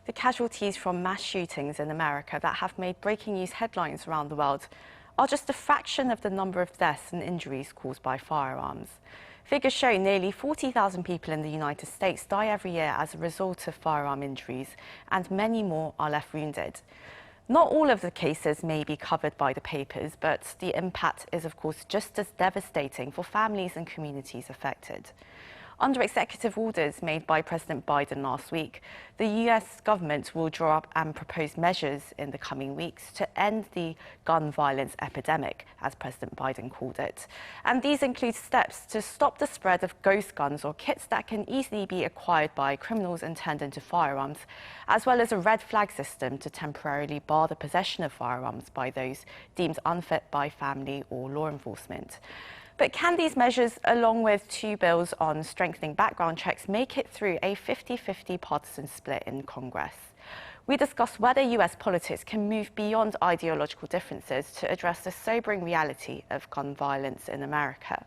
The casualties from mass shootings in America that have made breaking news headlines around the world are just a fraction of the number of deaths and injuries caused by firearms. Figures show nearly 40,000 people in the United States die every year as a result of firearm injuries, and many more are left wounded. Not all of the cases may be covered by the papers, but the impact is, of course, just as devastating for families and communities affected. Under executive orders made by President Biden last week, the US government will draw up and propose measures in the coming weeks to end the gun violence epidemic, as President Biden called it. And these include steps to stop the spread of ghost guns or kits that can easily be acquired by criminals and turned into firearms, as well as a red flag system to temporarily bar the possession of firearms by those deemed unfit by family or law enforcement. But can these measures, along with two bills on strengthening background checks, make it through a 50-50 partisan split in Congress? We discuss whether US politics can move beyond ideological differences to address the sobering reality of gun violence in America.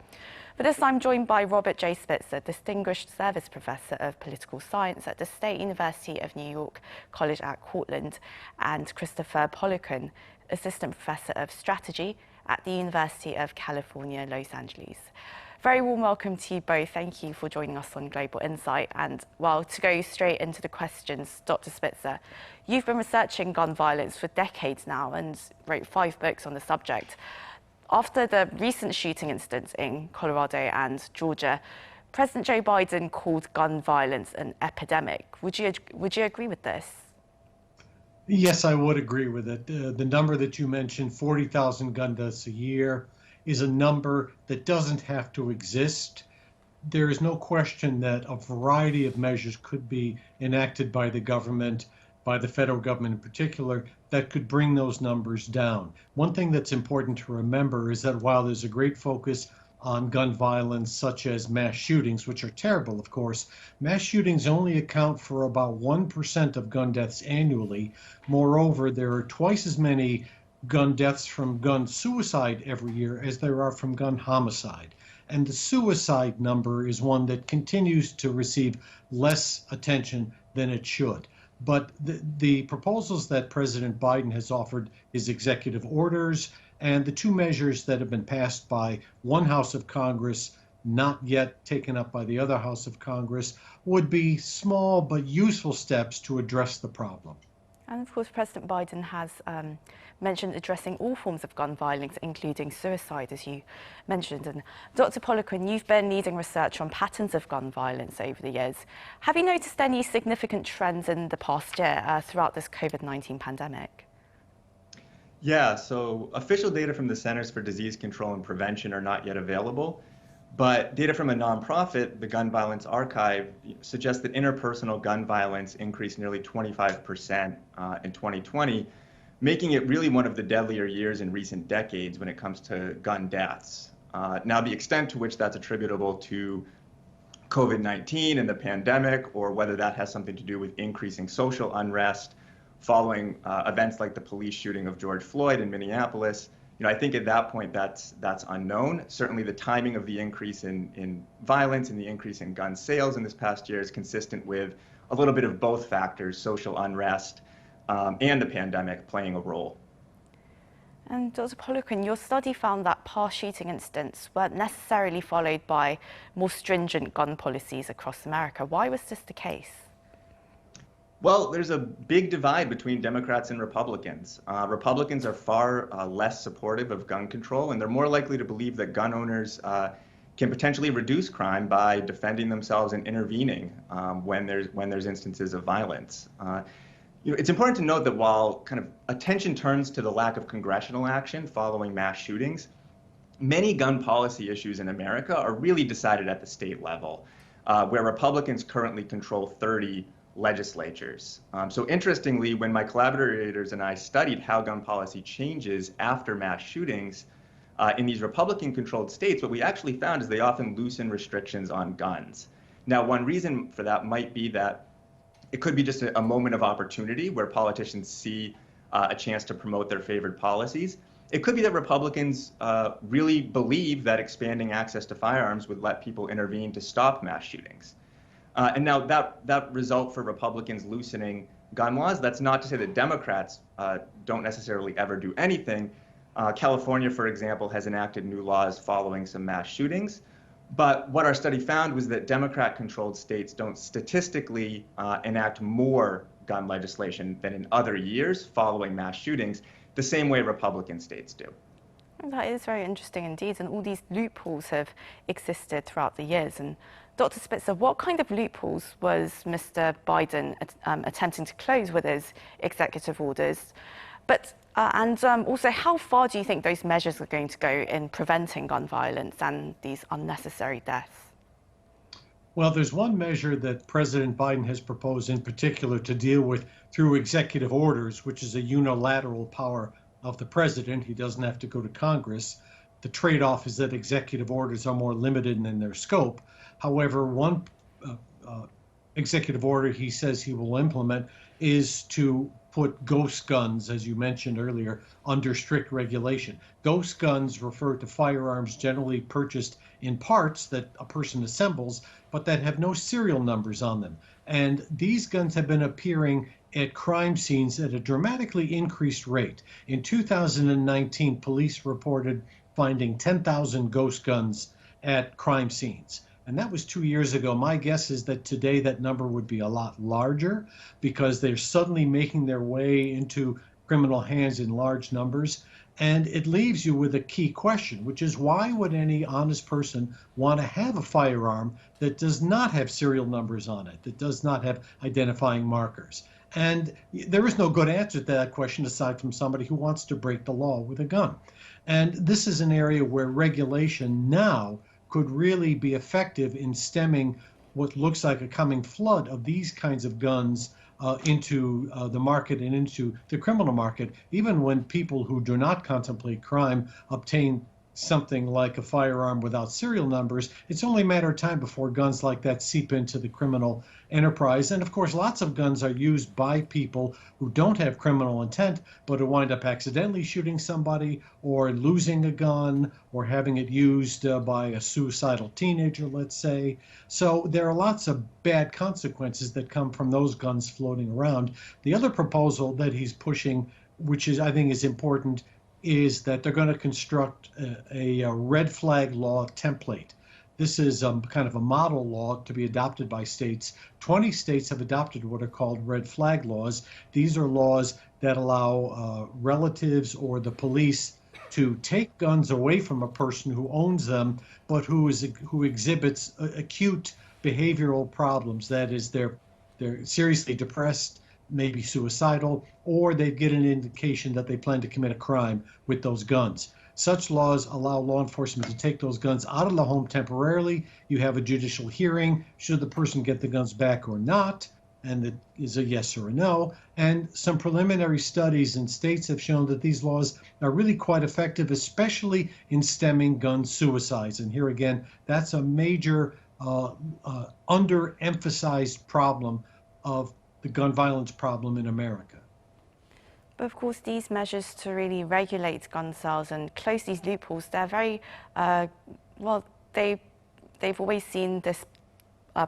For this, I'm joined by Robert J. Spitzer, Distinguished Service Professor of Political Science at the State University of New York College at Cortland, and Christopher Poliquin, Assistant Professor of Strategy at the University of California, Los Angeles. Very warm welcome to you both. Thank you for joining us on Global Insight. And well, to go straight into the questions, Dr. Spitzer, you've been researching gun violence for decades now and wrote 5 books on the subject. After the recent shooting incidents in Colorado and Georgia, President Joe Biden called gun violence an epidemic. Would you agree with this? Yes, I would agree with it. The number that you mentioned, 40,000 gun deaths a year, is a number that doesn't have to exist. There is no question that a variety of measures could be enacted by the government, by the federal government in particular, that could bring those numbers down. One thing that's important to remember is that while there's a great focus on gun violence, such as mass shootings, which are terrible, of course, mass shootings only account for about 1% of gun deaths annually. Moreover, there are twice as many gun deaths from gun suicide every year as there are from gun homicide. And the suicide number is one that continues to receive less attention than it should. But the proposals that President Biden has offered, his executive orders, and the 2 measures that have been passed by one House of Congress, not yet taken up by the other House of Congress, would be small but useful steps to address the problem. And of course, President Biden has mentioned addressing all forms of gun violence, including suicide, as you mentioned. And Dr. Poliquin, you've been leading research on patterns of gun violence over the years. Have you noticed any significant trends in the past year throughout this COVID-19 pandemic? Yeah, so official data from the Centers for Disease Control and Prevention are not yet available, but data from a nonprofit, the Gun Violence Archive, suggests that interpersonal gun violence increased nearly 25% in 2020, making it really one of the deadlier years in recent decades when it comes to gun deaths. Now, the extent to which that's attributable to COVID-19 and the pandemic, or whether that has something to do with increasing social unrest following events like the police shooting of George Floyd in Minneapolis, I think at that point that's unknown. Certainly the timing of the increase in violence and the increase in gun sales in this past year is consistent with a little bit of both factors, social unrest and the pandemic playing a role. And Dr. Poliquin, your study found that past shooting incidents weren't necessarily followed by more stringent gun policies across America. Why was this the case? Well, there's a big divide between Democrats and Republicans. Republicans are far less supportive of gun control, and they're more likely to believe that gun owners can potentially reduce crime by defending themselves and intervening when there's instances of violence. It's important to note that while kind of attention turns to the lack of congressional action following mass shootings, many gun policy issues in America are really decided at the state level, where Republicans currently control 30 legislatures. So interestingly, when my collaborators and I studied how gun policy changes after mass shootings in these Republican-controlled states, what we actually found is they often loosen restrictions on guns. Now, one reason for that might be that it could be just a moment of opportunity where politicians see a chance to promote their favored policies. It could be that Republicans really believe that expanding access to firearms would let people intervene to stop mass shootings. And now that result for Republicans loosening gun laws. That's not to say that Democrats don't necessarily ever do anything. California, for example, has enacted new laws following some mass shootings. But what our study found was that Democrat-controlled states don't statistically enact more gun legislation than in other years following mass shootings, the same way Republican states do. That is very interesting indeed, and all these loopholes have existed throughout the years. And Dr. Spitzer, what kind of loopholes was Mr. Biden attempting to close with his executive orders? But also, how far do you think those measures are going to go in preventing gun violence and these unnecessary deaths? Well, there's one measure that President Biden has proposed in particular to deal with through executive orders, which is a unilateral power of the president. He doesn't have to go to Congress. The trade-off is that executive orders are more limited in their scope. However, one executive order he says he will implement is to put ghost guns, as you mentioned earlier, under strict regulation. Ghost guns refer to firearms generally purchased in parts that a person assembles, but that have no serial numbers on them. And these guns have been appearing at crime scenes at a dramatically increased rate. In 2019, police reported finding 10,000 ghost guns at crime scenes. And that was 2 years ago. My guess is that today that number would be a lot larger because they're suddenly making their way into criminal hands in large numbers. And it leaves you with a key question, which is why would any honest person want to have a firearm that does not have serial numbers on it, that does not have identifying markers? And there is no good answer to that question aside from somebody who wants to break the law with a gun. And this is an area where regulation now could really be effective in stemming what looks like a coming flood of these kinds of guns into the market and into the criminal market, even when people who do not contemplate crime obtain something like a firearm without serial numbers. It's only a matter of time before guns like that seep into the criminal enterprise. And of course, lots of guns are used by people who don't have criminal intent, but who wind up accidentally shooting somebody or losing a gun or having it used by a suicidal teenager, let's say. So there are lots of bad consequences that come from those guns floating around. The other proposal that he's pushing, which is I think is important, is that they're going to construct a red flag law template. This is kind of a model law to be adopted by states. 20 states have adopted what are called red flag laws. These are laws that allow relatives or the police to take guns away from a person who owns them, but who exhibits acute behavioral problems. That is, they're seriously depressed, maybe suicidal, or they get an indication that they plan to commit a crime with those guns. Such laws allow law enforcement to take those guns out of the home temporarily. You have a judicial hearing, should the person get the guns back or not, and it is a yes or a no. And some preliminary studies in states have shown that these laws are really quite effective, especially in stemming gun suicides. And here again, that's a major underemphasized problem of the gun violence problem in America. But of course, these measures to really regulate gun sales and close these loopholes, they're very, well, they've always seen this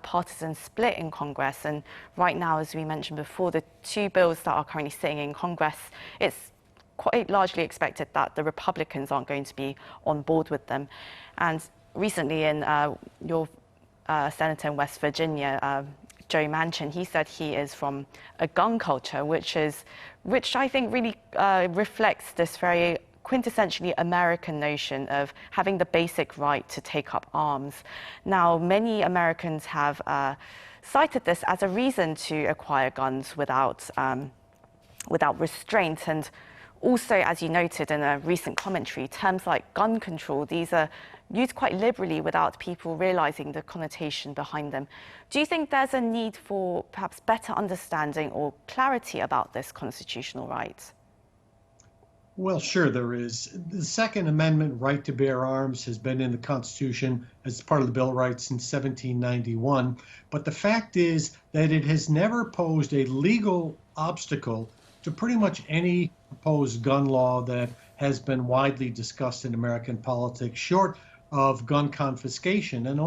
partisan split in Congress. And right now, as we mentioned before, the two bills that are currently sitting in Congress, it's quite largely expected that the Republicans aren't going to be on board with them. And recently in your senator in West Virginia, Joe Manchin, he said he is from a gun culture, which I think really reflects this very quintessentially American notion of having the basic right to take up arms. Now, many Americans have cited this as a reason to acquire guns without restraint. And also, as you noted in a recent commentary, terms like gun control, these are used quite liberally without people realizing the connotation behind them. Do you think there's a need for perhaps better understanding or clarity about this constitutional right? Well, sure there is. The Second Amendment right to bear arms has been in the Constitution as part of the Bill of Rights since 1791. But the fact is that it has never posed a legal obstacle to pretty much any proposed gun law that has been widely discussed in American politics, short of gun confiscation. And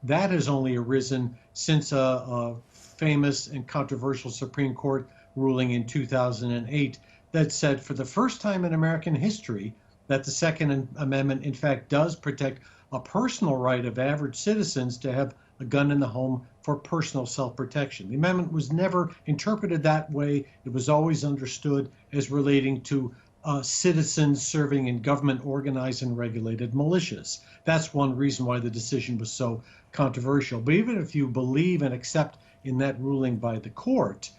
that has only arisen since a famous and controversial Supreme Court ruling in 2008 that said for the first time in American history that the Second Amendment, in fact, does protect a personal right of average citizens to have a gun in the home for personal self-protection. The amendment was never interpreted that way. It was always understood as relating to citizens serving in government organized and regulated militias. That's one reason why the decision was so controversial. But even if you believe and accept in that ruling by the court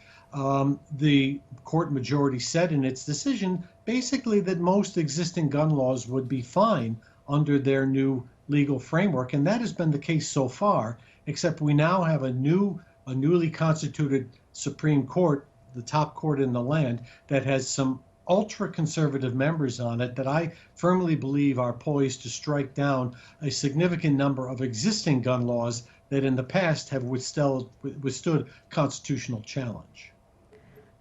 majority said in its decision basically that most existing gun laws would be fine under their new legal framework, and that has been the case so far, except we now have a newly constituted Supreme Court, the top court in the land, that has some ultra-conservative members on it that I firmly believe are poised to strike down a significant number of existing gun laws that in the past have withstood constitutional challenge.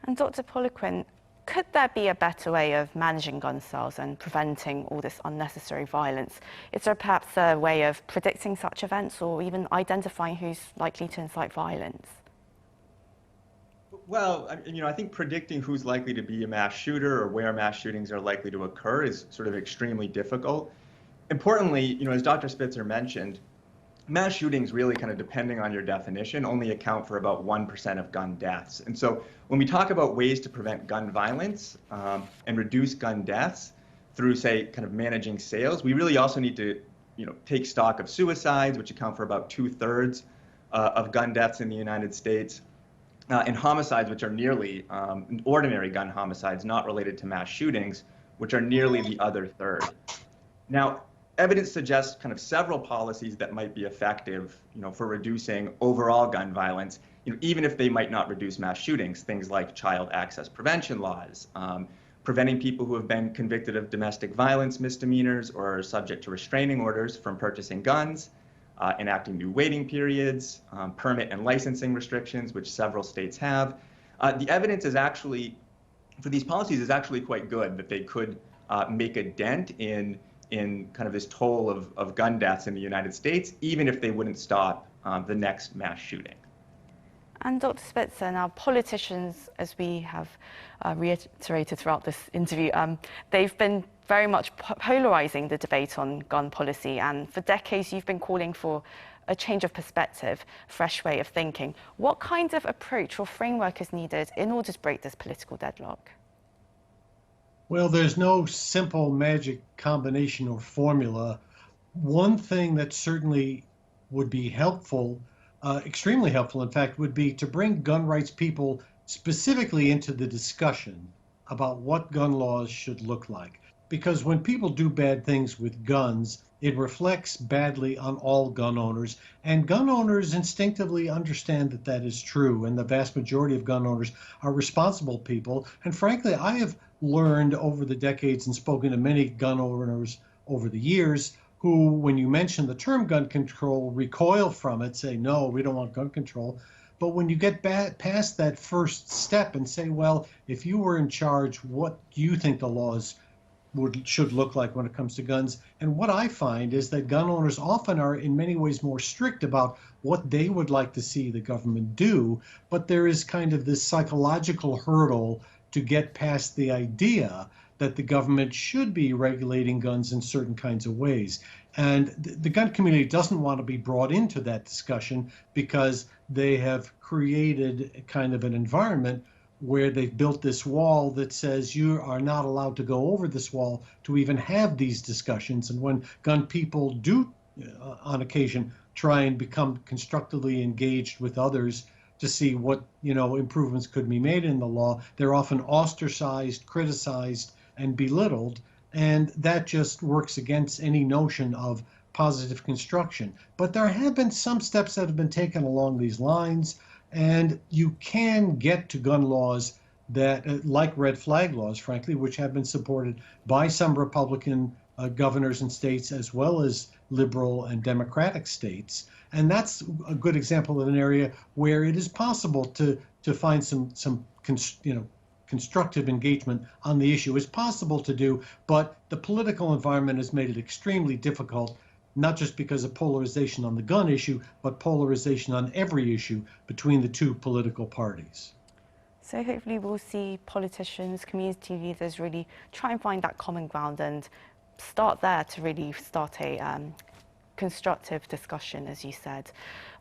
And Dr. Poliquin, could there be a better way of managing gun sales and preventing all this unnecessary violence? Is there perhaps a way of predicting such events or even identifying who's likely to incite violence? Well, I think predicting who's likely to be a mass shooter or where mass shootings are likely to occur is sort of extremely difficult. Importantly, as Dr. Spitzer mentioned, mass shootings really kind of, depending on your definition, only account for about 1% of gun deaths. And so when we talk about ways to prevent gun violence and reduce gun deaths through, say, kind of managing sales, we really also need to, take stock of suicides, which account for about 2/3 of gun deaths in the United States, and homicides, which are nearly ordinary gun homicides, not related to mass shootings, which are nearly the other third. Now, evidence suggests kind of several policies that might be effective, for reducing overall gun violence, even if they might not reduce mass shootings. Things like child access prevention laws, preventing people who have been convicted of domestic violence misdemeanors or are subject to restraining orders from purchasing guns, enacting new waiting periods, permit and licensing restrictions, which several states have. The evidence is actually, for these policies, is actually quite good, that they could make a dent in kind of this toll of gun deaths in the United States, even if they wouldn't stop the next mass shooting. And Dr. Spitzer, now politicians, as we have reiterated throughout this interview, they've been very much polarizing the debate on gun policy, and for decades you've been calling for a change of perspective, fresh way of thinking. What kind of approach or framework is needed in order to break this political deadlock? Well, there's no simple magic combination or formula. One thing that certainly would be helpful, extremely helpful, in fact, would be to bring gun rights people specifically into the discussion about what gun laws should look like. Because when people do bad things with guns, it reflects badly on all gun owners, and gun owners instinctively understand that that is true, and the vast majority of gun owners are responsible people. And frankly, I have learned over the decades and spoken to many gun owners over the years who, when you mention the term gun control, recoil from it, say, no, we don't want gun control. But when you get past that first step and say, well, if you were in charge, what do you think the laws should look like when it comes to guns? And what I find is that gun owners often are in many ways more strict about what they would like to see the government do, but there is kind of this psychological hurdle to get past the idea that the government should be regulating guns in certain kinds of ways. And the gun community doesn't want to be brought into that discussion because they have created kind of an environment where they've built this wall that says you are not allowed to go over this wall to even have these discussions. And when gun people do, on occasion, try and become constructively engaged with others to see what improvements could be made in the law, they're often ostracized, criticized, and belittled. And that just works against any notion of positive construction. But there have been some steps that have been taken along these lines. And you can get to gun laws that, like red flag laws, frankly, which have been supported by some Republican governors and states, as well as liberal and democratic states. And that's a good example of an area where it is possible to find some constructive engagement on the issue. It's possible to do, but the political environment has made it extremely difficult, not just because of polarization on the gun issue, but polarization on every issue between the two political parties. So hopefully we'll see politicians, community leaders really try and find that common ground and start there to really start a constructive discussion, as you said.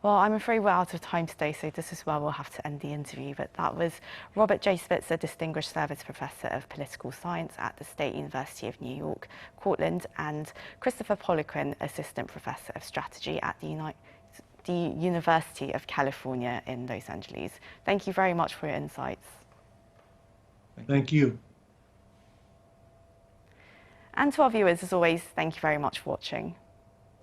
Well, I'm afraid we're out of time today, so this is where we'll have to end the interview. But that was Robert J. Spitzer, Distinguished Service Professor of Political Science at the State University of New York, Cortland, and Christopher Poliquin, Assistant Professor of Strategy at the University of California in Los Angeles. Thank you very much for your insights. Thank you. And to our viewers, as always, thank you very much for watching.